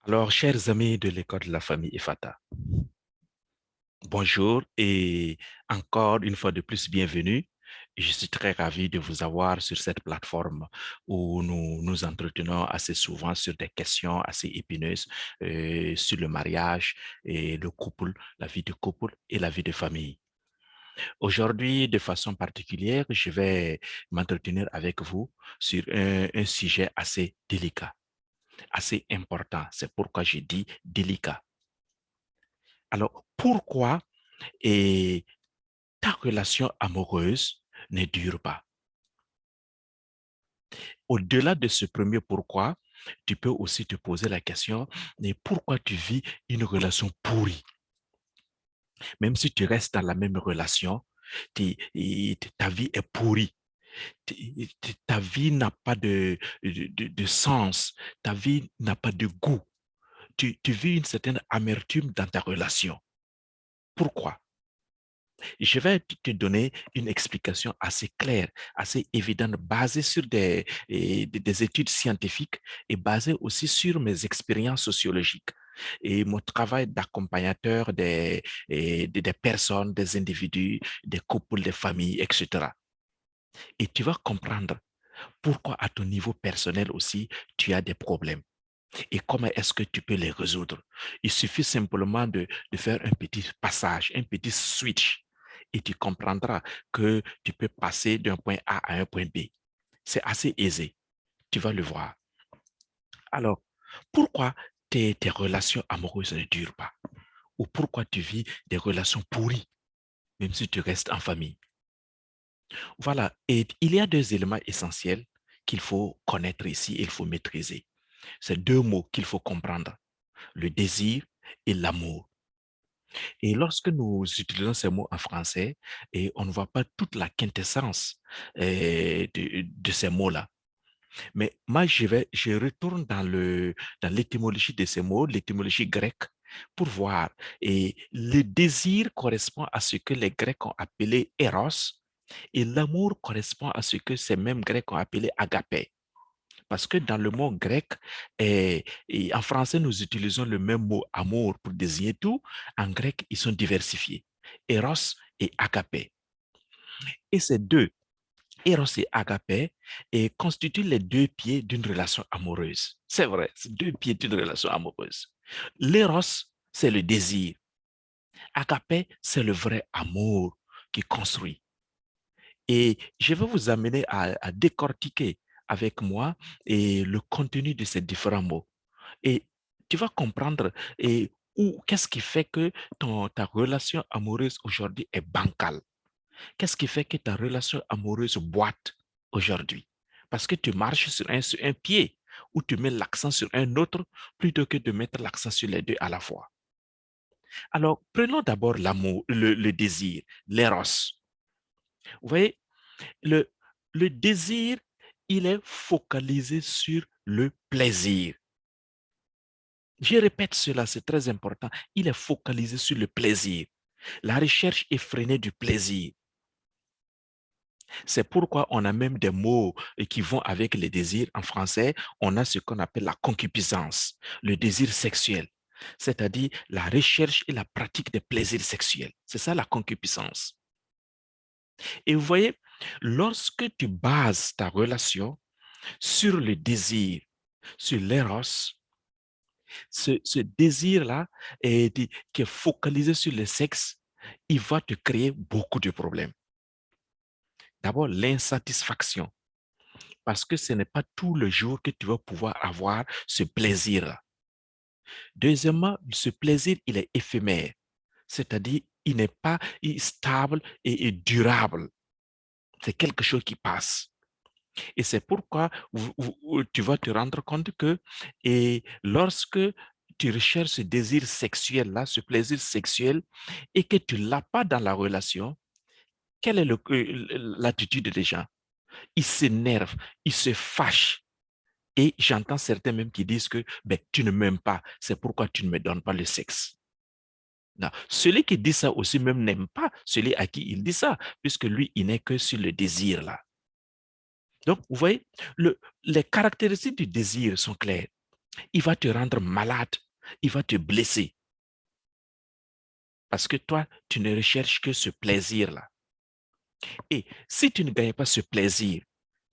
Alors, chers amis de l'école de la famille Efata, bonjour et encore une fois de plus, bienvenue. Je suis très ravi de vous avoir sur cette plateforme où nous nous entretenons assez souvent sur des questions assez épineuses sur le mariage et le couple, la vie de couple et la vie de famille. Aujourd'hui, de façon particulière, je vais m'entretenir avec vous sur un sujet assez délicat, assez important. C'est pourquoi je dis délicat. Alors, pourquoi et ta relation amoureuse ne dure pas? Au-delà de ce premier pourquoi, tu peux aussi te poser la question, mais pourquoi tu vis une relation pourrie? Même si tu restes dans la même relation, ta vie est pourrie. Ta vie n'a pas de sens. Ta vie n'a pas de goût. Tu vis une certaine amertume dans ta relation. Pourquoi? Je vais te donner une explication assez claire, assez évidente, basée sur des études scientifiques et basée aussi sur mes expériences sociologiques et mon travail d'accompagnateur des personnes, des individus, des couples, des familles, etc. Et tu vas comprendre pourquoi à ton niveau personnel aussi, tu as des problèmes et comment est-ce que tu peux les résoudre. Il suffit simplement de faire un petit passage, un petit switch, et tu comprendras que tu peux passer d'un point A à un point B. C'est assez aisé, tu vas le voir. Alors, pourquoi tes relations amoureuses ne durent pas? Ou pourquoi tu vis des relations pourries, même si tu restes en famille? Voilà, et il y a deux éléments essentiels qu'il faut connaître ici et il faut maîtriser. C'est deux mots qu'il faut comprendre, le désir et l'amour. Et lorsque nous utilisons ces mots en français, et on ne voit pas toute la quintessence de ces mots-là. Mais moi, je retourne dans l'étymologie de ces mots, l'étymologie grecque, pour voir. Et le désir correspond à ce que les Grecs ont appelé Eros, et l'amour correspond à ce que ces mêmes Grecs ont appelé agapé. Parce que dans le mot grec, et en français, nous utilisons le même mot amour pour désigner tout. En grec, ils sont diversifiés. Eros et agapé. Et ces deux, Eros et agapé, et constituent les deux pieds d'une relation amoureuse. C'est vrai, c'est deux pieds d'une relation amoureuse. L'éros, c'est le désir. Agapé, c'est le vrai amour qui construit. Et je vais vous amener à décortiquer avec moi et le contenu de ces différents mots. Et tu vas comprendre qu'est-ce qui fait que ta relation amoureuse aujourd'hui est bancale. Qu'est-ce qui fait que ta relation amoureuse boite aujourd'hui? Parce que tu marches sur un pied ou tu mets l'accent sur un autre plutôt que de mettre l'accent sur les deux à la fois. Alors, prenons d'abord l'amour, le désir, l'éros. Vous voyez, le, le désir, il est focalisé sur le plaisir. Je répète cela, c'est très important. Il est focalisé sur le plaisir. La recherche effrénée du plaisir. C'est pourquoi on a même des mots qui vont avec les désirs. En français, on a ce qu'on appelle la concupiscence, le désir sexuel, c'est-à-dire la recherche et la pratique des plaisirs sexuels. C'est ça la concupiscence. Et vous voyez, lorsque tu bases ta relation sur le désir, sur l'éros, ce désir-là qui est focalisé sur le sexe, il va te créer beaucoup de problèmes. D'abord, l'insatisfaction, parce que ce n'est pas tout le jour que tu vas pouvoir avoir ce plaisir-là. Deuxièmement, ce plaisir, il est éphémère, c'est-à-dire il n'est pas stable et durable. C'est quelque chose qui passe. Et c'est pourquoi tu vas te rendre compte que lorsque tu recherches ce désir sexuel-là, ce plaisir sexuel, et que tu ne l'as pas dans la relation, quelle est l'attitude des gens? Ils s'énervent, ils se fâchent. Et j'entends certains même qui disent que ben, tu ne m'aimes pas, c'est pourquoi tu ne me donnes pas le sexe. Non. Celui qui dit ça aussi même n'aime pas celui à qui il dit ça, puisque lui, il n'est que sur le désir là. Donc, vous voyez, les caractéristiques du désir sont claires. il va te rendre malade, il va te blesser. Parce que toi, tu ne recherches que ce plaisir-là. Et si tu ne gagnes pas ce plaisir,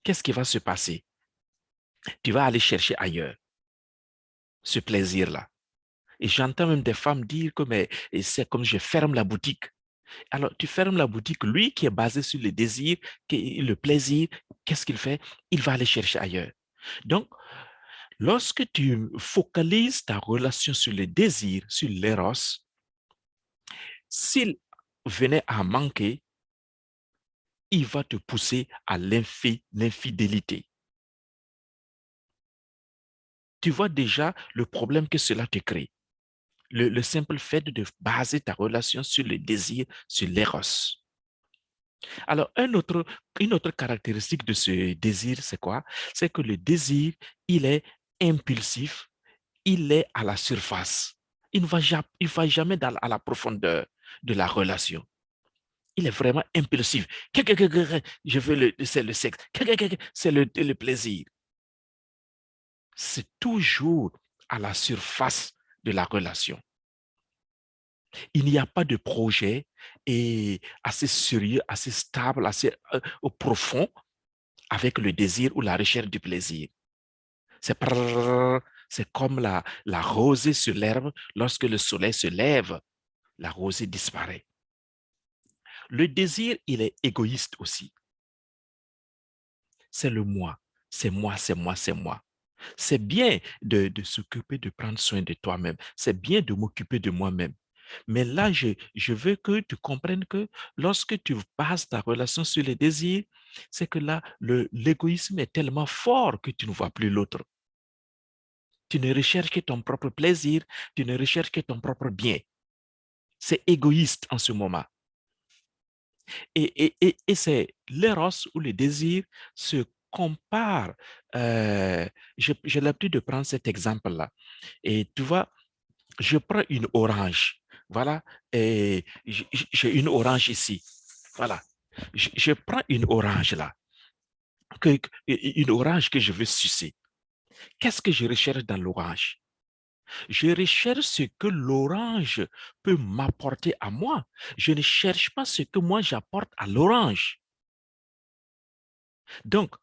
qu'est-ce qui va se passer? Tu vas aller chercher ailleurs ce plaisir-là. Et j'entends même des femmes dire que mais c'est comme je ferme la boutique. Alors, tu fermes la boutique, lui qui est basé sur le désir, le plaisir, qu'est-ce qu'il fait? Il va aller chercher ailleurs. Donc, lorsque tu focalises ta relation sur le désir, sur l'éros, s'il venait à manquer, il va te pousser à l'infidélité. Tu vois déjà le problème que cela te crée. Le simple fait de baser ta relation sur le désir, sur l'éros. Alors, une autre caractéristique de ce désir, c'est quoi? C'est que le désir, il est impulsif, il est à la surface. Il va jamais à la profondeur de la relation. Il est vraiment impulsif. Je veux c'est le sexe. C'est le plaisir. C'est toujours à la surface de la relation. Il n'y a pas de projet et assez sérieux, assez stable, assez profond avec le désir ou la recherche du plaisir. C'est comme la rosée sur l'herbe. Lorsque le soleil se lève, la rosée disparaît. Le désir, il est égoïste aussi. C'est le moi. C'est moi, c'est moi, c'est moi. C'est bien de s'occuper, de prendre soin de toi-même. C'est bien de m'occuper de moi-même. Mais là, je veux que tu comprennes que lorsque tu bases ta relation sur les désirs, c'est que là, l'égoïsme est tellement fort que tu ne vois plus l'autre. Tu ne recherches que ton propre plaisir, tu ne recherches que ton propre bien. C'est égoïste en ce moment. Et c'est l'éros ou le désir se compare. J'ai l'habitude de prendre cet exemple-là. Et tu vois, je prends une orange. Voilà. Et j'ai une orange ici. Voilà. Je prends une orange là. Une orange que je veux sucer. Qu'est-ce que je recherche dans l'orange? Je recherche ce que l'orange peut m'apporter à moi. Je ne cherche pas ce que moi j'apporte à l'orange. Donc,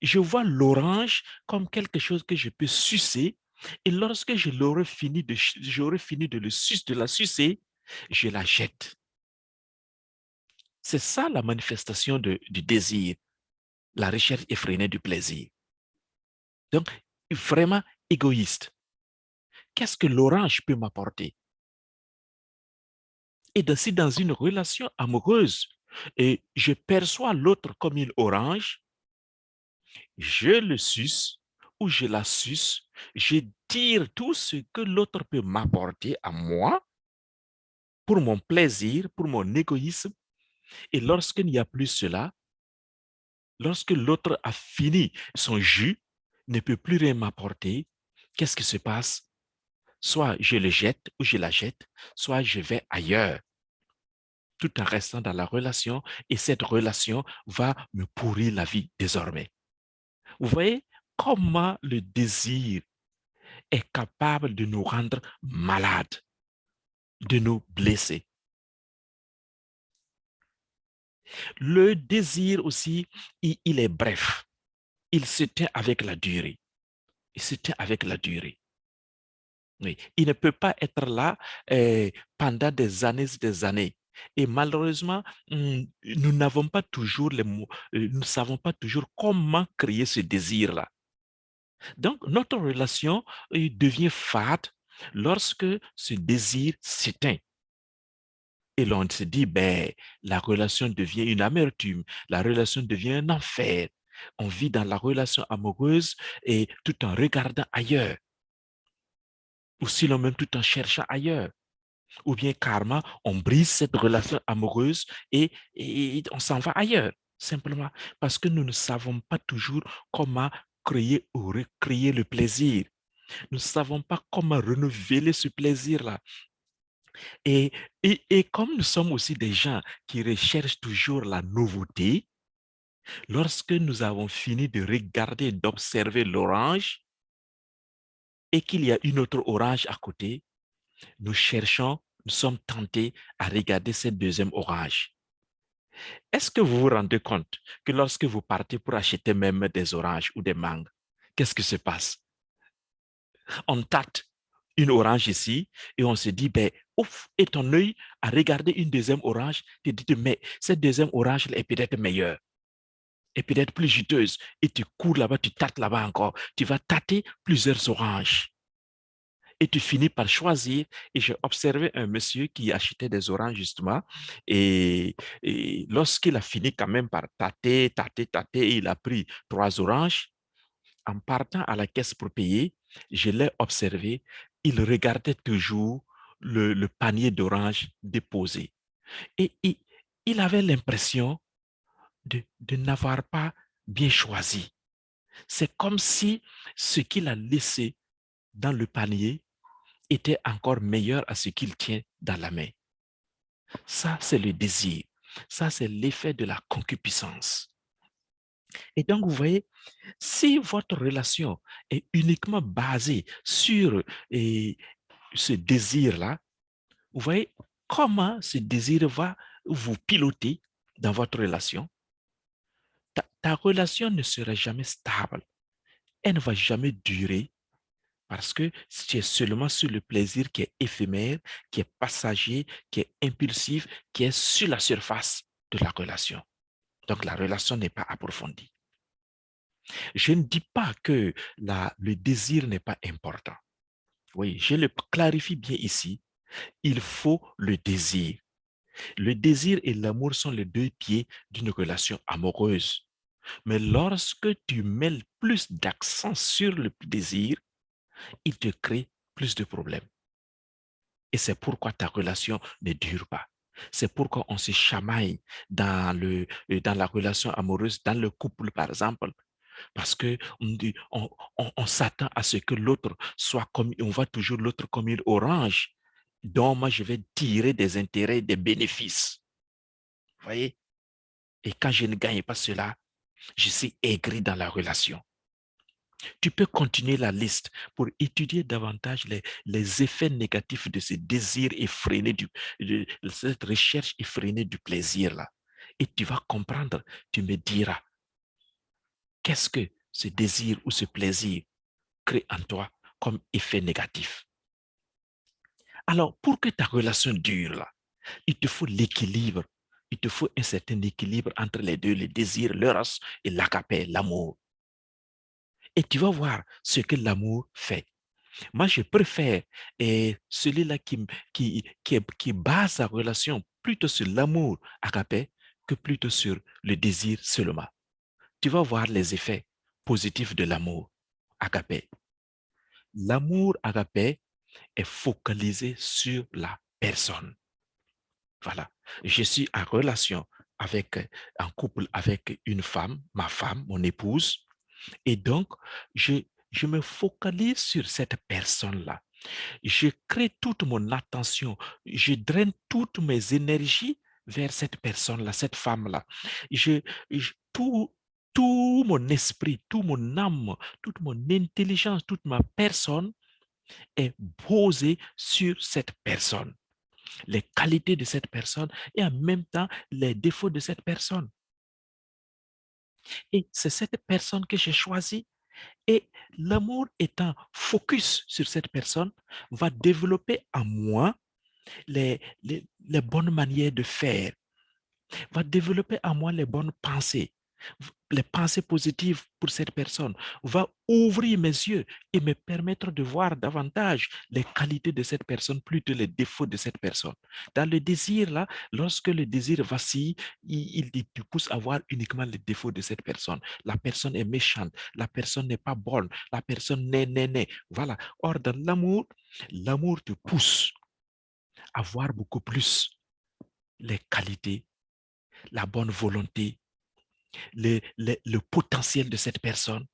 je vois l'orange comme quelque chose que je peux sucer. Et lorsque j'aurai fini de la sucer, je la jette. C'est ça la manifestation du désir, la recherche effrénée du plaisir. Donc, vraiment égoïste. Qu'est-ce que l'orange peut m'apporter? Et si dans une relation amoureuse, et je perçois l'autre comme une orange, je le suce ou je la suce, je tire tout ce que l'autre peut m'apporter à moi pour mon plaisir, pour mon égoïsme. Et lorsqu'il n'y a plus cela, lorsque l'autre a fini son jus, ne peut plus rien m'apporter, qu'est-ce qui se passe? Soit je le jette ou je la jette, soit je vais ailleurs, tout en restant dans la relation, et cette relation va me pourrir la vie désormais. Vous voyez comment le désir est capable de nous rendre malades, de nous blesser. Le désir aussi, il est bref. Il se tient avec la durée. Il se tient avec la durée. Oui. Il ne peut pas être là pendant des années et des années. Et malheureusement, nous n'avons pas toujours les mots, nous ne savons pas toujours comment créer ce désir-là. Donc, notre relation devient fade lorsque ce désir s'éteint. Et l'on se dit, ben, la relation devient une amertume, la relation devient un enfer. On vit dans la relation amoureuse et tout en regardant ailleurs, ou sinon même tout en cherchant ailleurs. Ou bien carrément, on brise cette relation amoureuse et on s'en va ailleurs, simplement parce que nous ne savons pas toujours comment créer ou recréer le plaisir. Nous ne savons pas comment renouveler ce plaisir-là. Et comme nous sommes aussi des gens qui recherchent toujours la nouveauté, lorsque nous avons fini de regarder, d'observer l'orange, et qu'il y a une autre orange à côté, nous cherchons, nous sommes tentés à regarder cette deuxième orange. Est-ce que vous vous rendez compte que lorsque vous partez pour acheter même des oranges ou des mangues, qu'est-ce qui se passe? On tâte une orange ici et on se dit, ben, ouf, et ton œil a regardé une deuxième orange, tu te dis, mais cette deuxième orange est peut-être meilleure, est peut-être plus juteuse. Et tu cours là-bas, tu tâtes là-bas encore. Tu vas tâter plusieurs oranges. Et tu finis par choisir. Et j'ai observé un monsieur qui achetait des oranges justement. Et lorsqu'il a fini quand même par tâter, tâter, tâter, il a pris 3 oranges. En partant à la caisse pour payer, je l'ai observé, il regardait toujours le panier d'oranges déposé. Et il avait l'impression de n'avoir pas bien choisi. C'est comme si ce qu'il a laissé dans le panier était encore meilleur à ce qu'il tient dans la main. Ça, c'est le désir. Ça, c'est l'effet de la concupiscence. Et donc, vous voyez, si votre relation est uniquement basée sur ce désir-là, vous voyez comment ce désir va vous piloter dans votre relation. Ta relation ne sera jamais stable. Elle ne va jamais durer parce que tu es seulement sur le plaisir qui est éphémère, qui est passager, qui est impulsif, qui est sur la surface de la relation. Donc, la relation n'est pas approfondie. Je ne dis pas que le désir n'est pas important. Oui, je le clarifie bien ici. Il faut le désir. Le désir et l'amour sont les 2 pieds d'une relation amoureuse. Mais lorsque tu mets plus d'accent sur le désir, il te crée plus de problèmes. Et c'est pourquoi ta relation ne dure pas. C'est pourquoi on se chamaille dans la relation amoureuse, dans le couple par exemple, parce que on s'attend à ce que l'autre soit comme, on voit toujours l'autre comme une orange, dont moi je vais tirer des intérêts, des bénéfices. Vous voyez? Et quand je ne gagne pas cela, je suis aigri dans la relation. Tu peux continuer la liste pour étudier davantage les effets négatifs de ce désir effréné, de cette recherche effrénée du plaisir-là. Et tu vas comprendre, tu me diras, qu'est-ce que ce désir ou ce plaisir crée en toi comme effet négatif. Alors, pour que ta relation dure, là, il te faut l'équilibre. Il te faut un certain équilibre entre les deux, le désir, l'eros et l'agapé, l'amour. Et tu vas voir ce que l'amour fait. Moi, je préfère celui-là qui base sa relation plutôt sur l'amour agapé que plutôt sur le désir seulement. Tu vas voir les effets positifs de l'amour agapé. L'amour agapé est focalisé sur la personne. Voilà. Je suis en relation en couple avec une femme, ma femme, mon épouse, et donc je me focalise sur cette personne-là. Je crée toute mon attention, je draine toutes mes énergies vers cette personne-là, cette femme-là. Je, tout, tout mon esprit, tout mon âme, toute mon intelligence, toute ma personne est posée sur cette personne, les qualités de cette personne et en même temps les défauts de cette personne. Et c'est cette personne que j'ai choisie. Et l'amour étant focus sur cette personne va développer en moi les bonnes manières de faire, va développer en moi les bonnes pensées, les pensées positives pour cette personne, va ouvrir mes yeux et me permettre de voir davantage les qualités de cette personne plutôt les défauts de cette personne. Dans le désir, là, lorsque le désir vacille, il te pousse à voir uniquement les défauts de cette personne. La personne est méchante, la personne n'est pas bonne, la personne n'est. Voilà. Or, dans l'amour, l'amour te pousse à voir beaucoup plus les qualités, la bonne volonté, le potentiel de cette personne,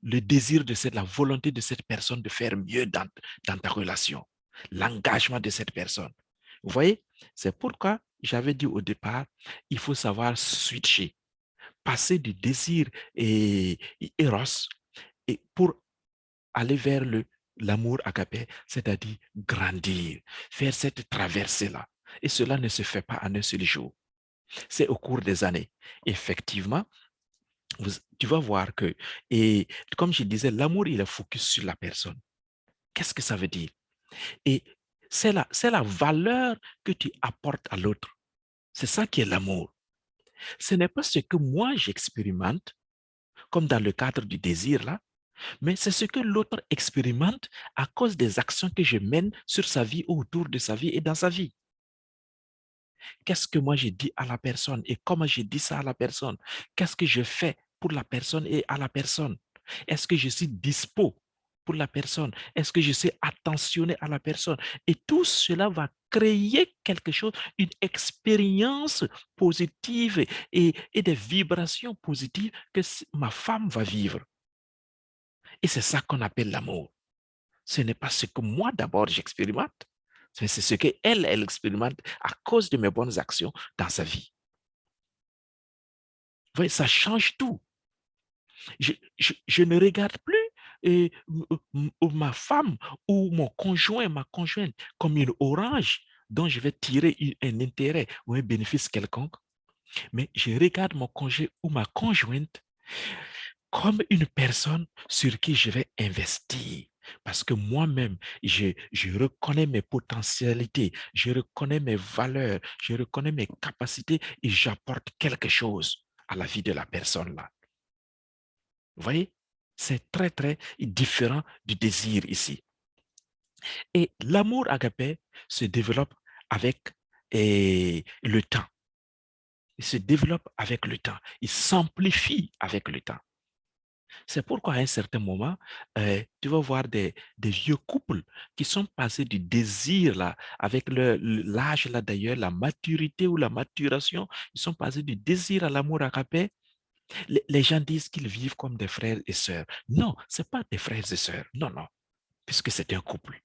désir de la volonté de cette personne de faire mieux dans ta relation, l'engagement de cette personne. Vous voyez, c'est pourquoi j'avais dit au départ, il faut savoir switcher, passer du désir et eros et pour aller vers l'amour agapé, c'est-à-dire grandir, faire cette traversée-là. Et cela ne se fait pas en un seul jour. C'est au cours des années. Effectivement, tu vas voir que, et comme je disais, l'amour, il est focus sur la personne. Qu'est-ce que ça veut dire? Et c'est la valeur que tu apportes à l'autre. C'est ça qui est l'amour. Ce n'est pas ce que moi j'expérimente, comme dans le cadre du désir là, mais c'est ce que l'autre expérimente à cause des actions que je mène sur sa vie, autour de sa vie et dans sa vie. Qu'est-ce que moi j'ai dit à la personne et comment j'ai dit ça à la personne? Qu'est-ce que je fais pour la personne et à la personne? Est-ce que je suis dispo pour la personne? Est-ce que je suis attentionné à la personne? Et tout cela va créer quelque chose, une expérience positive et des vibrations positives que ma femme va vivre. Et c'est ça qu'on appelle l'amour. Ce n'est pas ce que moi d'abord j'expérimente, mais c'est ce qu'elle, elle expérimente à cause de mes bonnes actions dans sa vie. Vous voyez, ça change tout. Je ne regarde plus ma femme ou mon conjoint, ma conjointe, comme une orange dont je vais tirer un intérêt ou un bénéfice quelconque, mais je regarde mon conjoint ou ma conjointe comme une personne sur qui je vais investir. Parce que moi-même, je reconnais mes potentialités, je reconnais mes valeurs, je reconnais mes capacités et j'apporte quelque chose à la vie de la personne là. Vous voyez, c'est très, très différent du désir ici. Et l'amour agapé se développe avec le temps. Il se développe avec le temps. Il s'amplifie avec le temps. C'est pourquoi à un certain moment, tu vas voir des vieux couples qui sont passés du désir, là, avec l'âge, là d'ailleurs, la maturité ou la maturation, ils sont passés du désir à l'amour agapé. Les gens disent qu'ils vivent comme des frères et sœurs. Non, ce n'est pas des frères et sœurs. Non, non, puisque c'est un couple.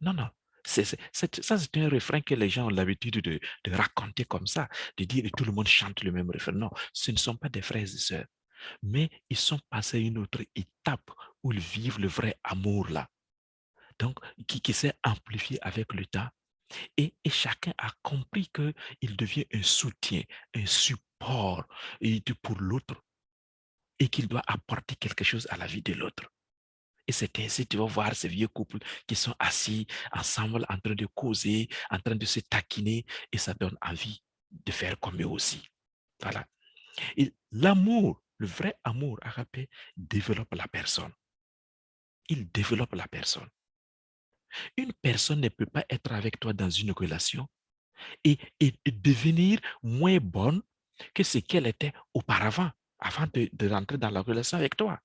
Non, non. Ça, c'est un refrain que les gens ont l'habitude de raconter comme ça, de dire et tout le monde chante le même refrain. Non, ce ne sont pas des frères et sœurs. Mais ils sont passés à une autre étape où ils vivent le vrai amour là. Donc, qui s'est amplifié avec le temps. Et chacun a compris qu'il devient un soutien, un support pour l'autre et qu'il doit apporter quelque chose à la vie de l'autre. Et c'est ainsi, tu vas voir ces vieux couples qui sont assis ensemble en train de causer, en train de se taquiner, et ça donne envie de faire comme eux aussi. Voilà. Et l'amour, le vrai amour agapé, développe la personne. Il développe la personne. Une personne ne peut pas être avec toi dans une relation et devenir moins bonne que ce qu'elle était auparavant, avant de rentrer dans la relation avec toi.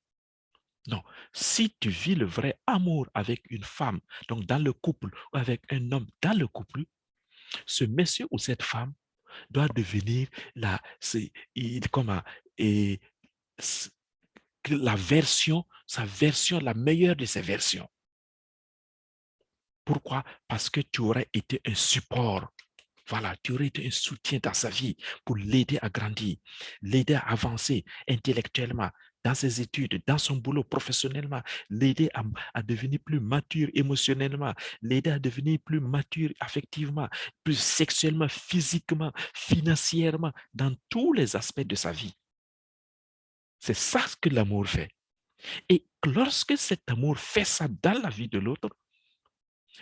Non, si tu vis le vrai amour avec une femme, donc dans le couple, ou avec un homme dans le couple, ce monsieur ou cette femme doit devenir la, comment, et, la version, sa version, la meilleure de ses versions. Pourquoi? Parce que tu aurais été un support. Voilà, tu aurais été un soutien dans sa vie pour l'aider à grandir, l'aider à avancer intellectuellement, dans ses études, dans son boulot professionnellement, l'aider à devenir plus mature émotionnellement, l'aider à devenir plus mature affectivement, plus sexuellement, physiquement, financièrement, dans tous les aspects de sa vie. C'est ça ce que l'amour fait. Et lorsque cet amour fait ça dans la vie de l'autre,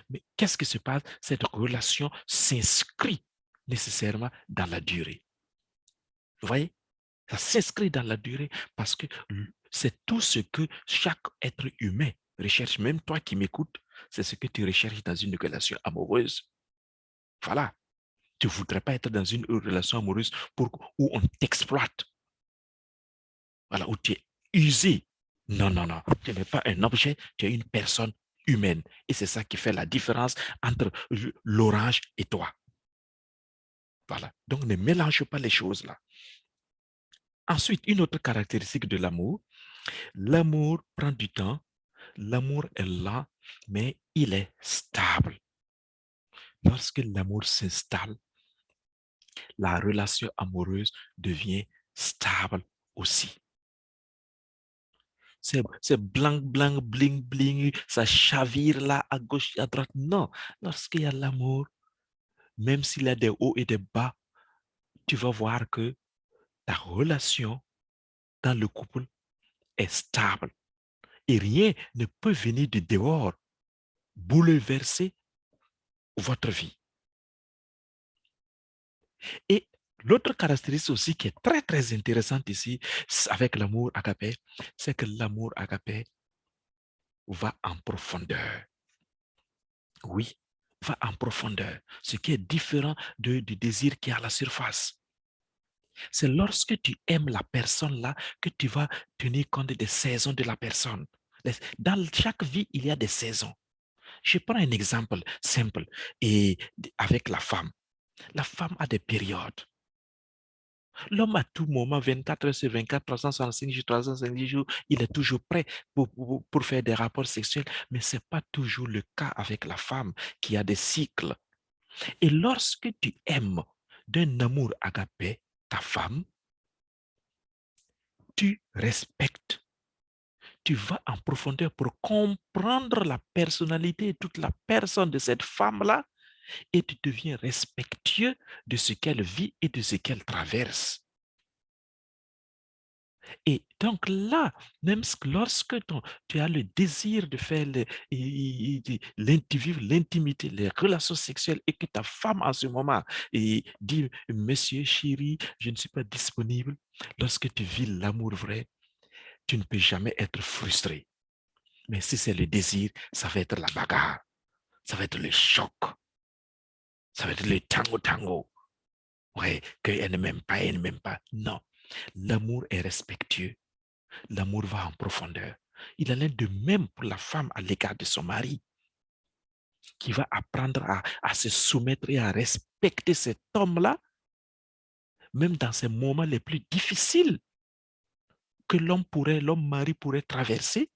mais qu'est-ce qui se passe? Cette relation s'inscrit nécessairement dans la durée. Vous voyez? Ça s'inscrit dans la durée parce que c'est tout ce que chaque être humain recherche. Même toi qui m'écoutes, c'est ce que tu recherches dans une relation amoureuse. Voilà. Tu ne voudrais pas être dans une relation amoureuse où on t'exploite. Voilà, où tu es usé. Non, non, non. Tu n'es pas un objet, tu es une personne humaine. Et c'est ça qui fait la différence entre l'orange et toi. Voilà. Donc, ne mélange pas les choses là. Ensuite, une autre caractéristique de l'amour prend du temps, l'amour est là, mais il est stable. Lorsque l'amour s'installe, la relation amoureuse devient stable aussi. c'est blanc, blanc, bling, bling, ça chavire là, à gauche, à droite. Non, lorsqu'il y a l'amour, même s'il y a des hauts et des bas, tu vas voir que ta relation dans le couple est stable. Et rien ne peut venir de dehors bouleverser votre vie. Et l'autre caractéristique aussi qui est très, très intéressante ici avec l'amour agapé, c'est que l'amour agapé va en profondeur. Oui, va en profondeur, ce qui est différent du désir qui est à la surface. C'est lorsque tu aimes la personne là que tu vas tenir compte des saisons de la personne. Dans chaque vie, il y a des saisons. Je prends un exemple simple et avec la femme. La femme a des périodes. L'homme à tout moment, 24 heures sur 24, 365 jours, 350 jours, il est toujours prêt pour faire des rapports sexuels, mais ce n'est pas toujours le cas avec la femme qui a des cycles. Et lorsque tu aimes d'un amour agapé ta femme, tu respectes, tu vas en profondeur pour comprendre la personnalité et toute la personne de cette femme-là et tu deviens respectueux de ce qu'elle vit et de ce qu'elle traverse. Et donc là, même lorsque tu as le désir de faire vivre l'intimité, les relations sexuelles et que ta femme en ce moment dit, Monsieur chéri, je ne suis pas disponible, lorsque tu vis l'amour vrai, tu ne peux jamais être frustré. Mais si c'est le désir, ça va être la bagarre, ça va être le choc, ça va être le tango. Ouais, qu'elle ne m'aime pas, elle ne m'aime pas. Non, l'amour est respectueux. L'amour va en profondeur. Il en est de même pour la femme à l'égard de son mari, qui va apprendre à se soumettre et à respecter cet homme-là, même dans ces moments les plus difficiles que l'homme-mari pourrait traverser,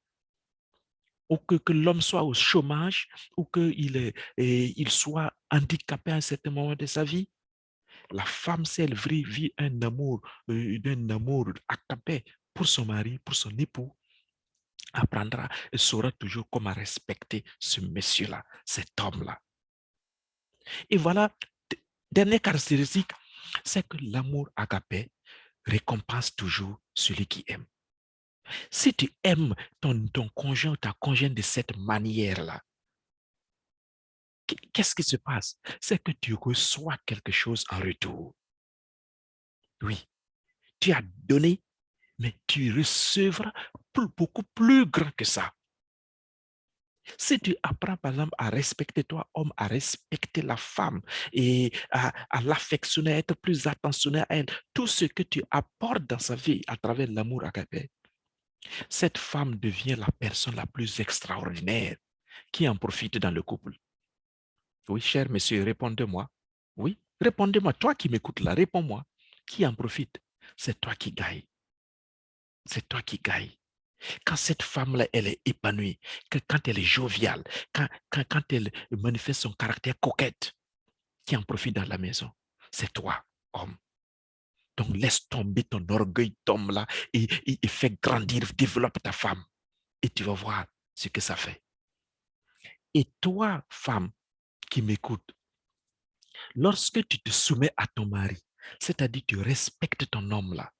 ou que l'homme soit au chômage, ou qu'il soit handicapé à un certain moment de sa vie. La femme, si elle vit d'un amour agapé pour son mari, pour son époux, apprendra et saura toujours comment respecter ce monsieur-là, cet homme-là. Et voilà, dernière caractéristique, c'est que l'amour agapé récompense toujours celui qui aime. Si tu aimes ton conjoint, ta conjointe de cette manière-là, qu'est-ce qui se passe? C'est que tu reçois quelque chose en retour. Oui, tu as donné, mais tu recevras beaucoup plus grand que ça. Si tu apprends, par exemple, à respecter toi, homme, à respecter la femme et à l'affectionner, à être plus attentionné à elle, tout ce que tu apportes dans sa vie à travers l'amour agapé, cette femme devient la personne la plus extraordinaire qui en profite dans le couple. Oui, cher monsieur, répondez-moi. Oui, répondez-moi. Toi qui m'écoutes là, réponds-moi. Qui en profite? C'est toi qui gagne. C'est toi qui gagne. Quand cette femme-là, elle est épanouie, quand elle est joviale, quand elle manifeste son caractère coquette, qui en profite dans la maison, c'est toi, homme. Donc laisse tomber ton orgueil d'homme-là et fais grandir, développe ta femme. Et tu vas voir ce que ça fait. Et toi, femme qui m'écoute, lorsque tu te soumets à ton mari, c'est-à-dire tu respectes ton homme-là,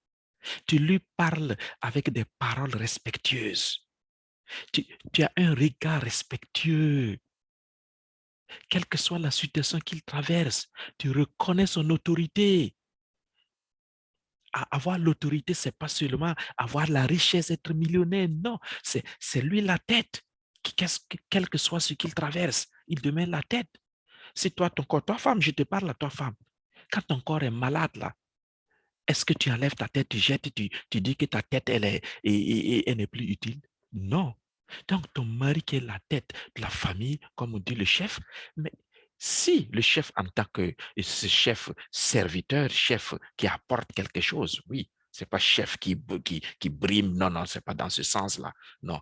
tu lui parles avec des paroles respectueuses, tu as un regard respectueux, quelle que soit la situation qu'il traverse, tu reconnais son autorité. Avoir l'autorité, ce n'est pas seulement avoir la richesse, être millionnaire, non, c'est lui la tête. Quel que soit ce qu'il traverse, il demeure la tête. Si toi, ton corps, toi femme, je te parle à toi femme, quand ton corps est malade là, est-ce que tu enlèves ta tête, tu jettes, tu dis que ta tête, elle n'est plus utile? Non. Donc, ton mari qui est la tête de la famille, comme on dit le chef, mais si le chef en tant que ce chef serviteur, chef qui apporte quelque chose, oui, c'est pas chef qui brime, non, non, c'est pas dans ce sens-là, non.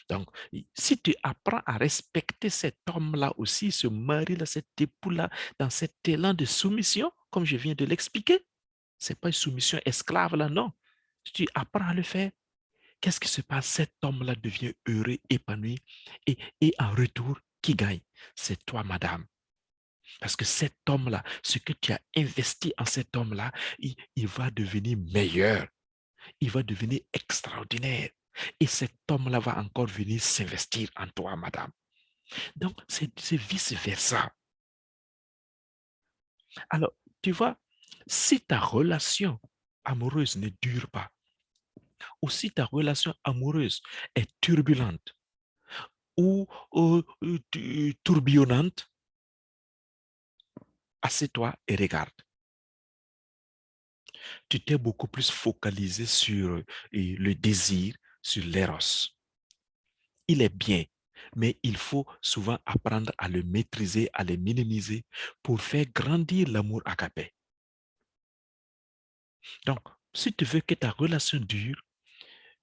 Donc, si tu apprends à respecter cet homme-là aussi, ce mari-là, cet époux-là, dans cet élan de soumission, comme je viens de l'expliquer, c'est pas une soumission esclave là, non. Tu apprends à le faire. Qu'est-ce qui se passe? Cet homme-là devient heureux, épanoui, et en retour, qui gagne? C'est toi, madame. Parce que cet homme-là, ce que tu as investi en cet homme-là, il va devenir meilleur, il va devenir extraordinaire. Et cet homme-là va encore venir s'investir en toi, madame. Donc, c'est vice-versa. Alors, tu vois, si ta relation amoureuse ne dure pas, ou si ta relation amoureuse est turbulente ou tourbillonnante, assieds-toi et regarde. Tu t'es beaucoup plus focalisé sur le désir, sur l'éros. Il est bien, mais il faut souvent apprendre à le maîtriser, à le minimiser pour faire grandir l'amour agapé. Donc, si tu veux que ta relation dure,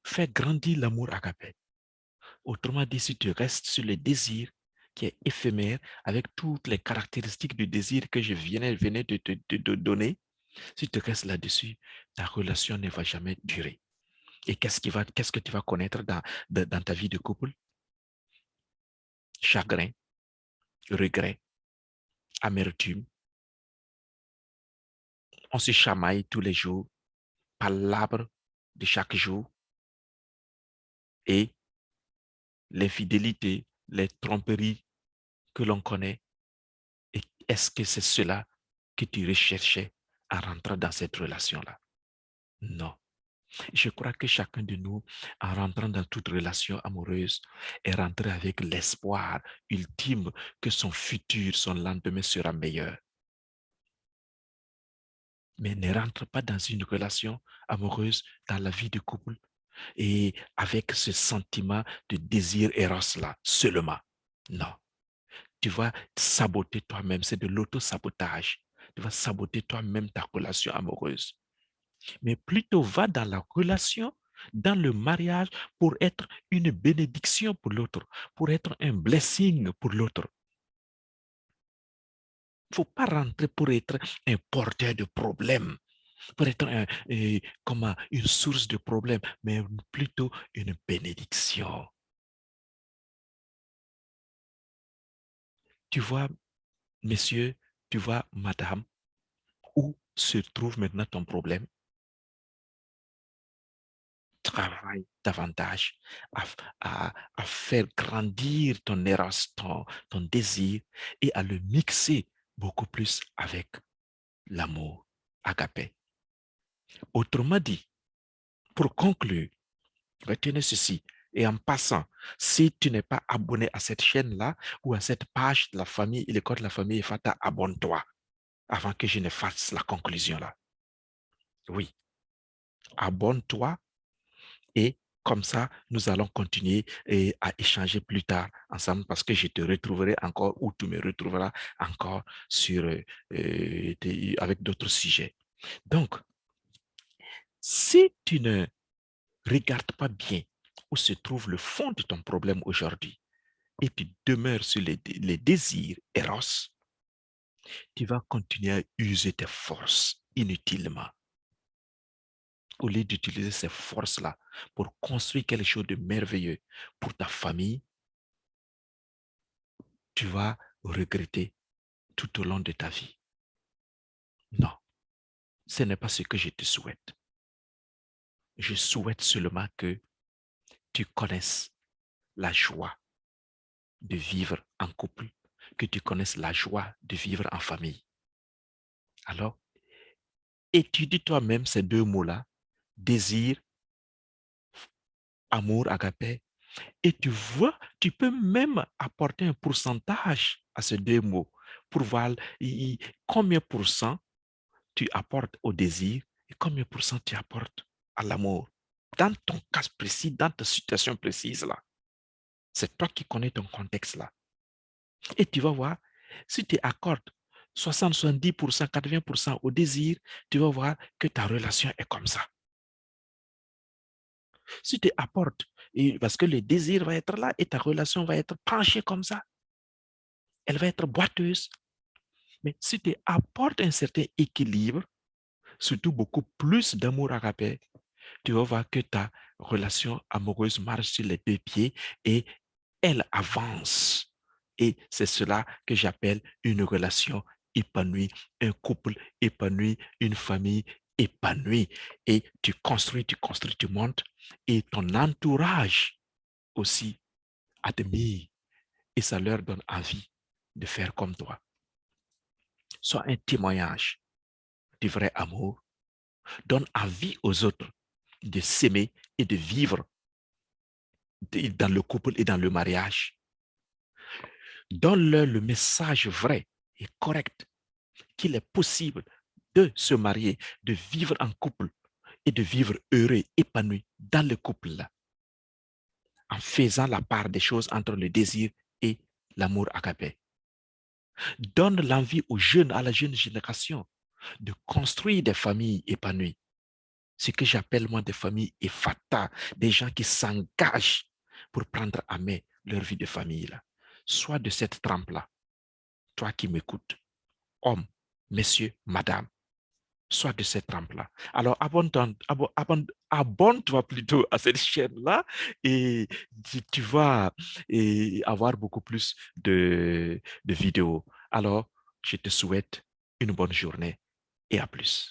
fais grandir l'amour agapé. Autrement dit, si tu restes sur le désir qui est éphémère, avec toutes les caractéristiques du désir que je venais de te donner, si tu restes là-dessus, ta relation ne va jamais durer. Et qu'est-ce que tu vas connaître dans ta vie de couple? Chagrin, regret, amertume. On se chamaille tous les jours, palabres de chaque jour, et l'infidélité, les tromperies que l'on connaît. Et est-ce que c'est cela que tu recherchais en rentrant dans cette relation-là? Non. Je crois que chacun de nous, en rentrant dans toute relation amoureuse, est rentré avec l'espoir ultime que son futur, son lendemain sera meilleur. Mais ne rentre pas dans une relation amoureuse, dans la vie de couple, et avec ce sentiment de désir éros-là seulement. Non. Tu vas saboter toi-même, c'est de l'auto-sabotage. Tu vas saboter toi-même ta relation amoureuse. Mais plutôt va dans la relation, dans le mariage, pour être une bénédiction pour l'autre, pour être un blessing pour l'autre. Il ne faut pas rentrer pour être un porteur de problèmes, pour être comme une source de problèmes, mais plutôt une bénédiction. Tu vois, messieurs, tu vois, madame, où se trouve maintenant ton problème? Travaille davantage à, à faire grandir ton éros, ton désir, et à le mixer beaucoup plus avec l'amour agapé. Autrement dit, pour conclure, retenez ceci. Et en passant, si tu n'es pas abonné à cette chaîne-là ou à cette page de la famille et l'école de la famille Fata, abonne-toi avant que je ne fasse la conclusion là. Oui, abonne-toi. Et comme ça, nous allons continuer à échanger plus tard ensemble parce que je te retrouverai encore ou tu me retrouveras encore sur, avec d'autres sujets. Donc, si tu ne regardes pas bien où se trouve le fond de ton problème aujourd'hui et tu demeures sur les désirs éros, tu vas continuer à user tes forces inutilement au lieu d'utiliser ces forces-là pour construire quelque chose de merveilleux pour ta famille. Tu vas regretter tout au long de ta vie. Non, ce n'est pas ce que je te souhaite. Je souhaite seulement que tu connaisses la joie de vivre en couple, que tu connaisses la joie de vivre en famille. Alors, étudie toi-même ces deux mots-là, désir, amour, agapé, et tu vois, tu peux même apporter un pourcentage à ces deux mots pour voir combien pour cent tu apportes au désir et combien pour cent tu apportes à l'amour. Dans ton cas précis, dans ta situation précise là, c'est toi qui connais ton contexte là. Et tu vas voir, si tu accordes 60, 70%, 80% au désir, tu vas voir que ta relation est comme ça. Si tu apportes, parce que le désir va être là et ta relation va être penchée comme ça, elle va être boiteuse. Mais si tu apportes un certain équilibre, surtout beaucoup plus d'amour agapé, tu vas voir que ta relation amoureuse marche sur les deux pieds et elle avance. Et c'est cela que j'appelle une relation épanouie, un couple épanoui, une famille épanouie. Et tu construis, tu montes et ton entourage aussi admire et ça leur donne envie de faire comme toi. Sois un témoignage du vrai amour. Donne envie aux autres de s'aimer et de vivre dans le couple et dans le mariage. Donne-leur le message vrai et correct qu'il est possible de se marier, de vivre en couple et de vivre heureux, épanoui dans le couple-là, en faisant la part des choses entre le désir et l'amour agapé. Donne l'envie aux jeunes, à la jeune génération, de construire des familles épanouies. Ce que j'appelle moi des familles effata, des gens qui s'engagent pour prendre à main leur vie de famille. Là. Sois de cette trempe-là, toi qui m'écoutes, homme, messieurs, madame, sois de cette trempe-là. Alors, abonne-toi plutôt à cette chaîne-là et tu vas avoir beaucoup plus de vidéos. Alors, je te souhaite une bonne journée et à plus.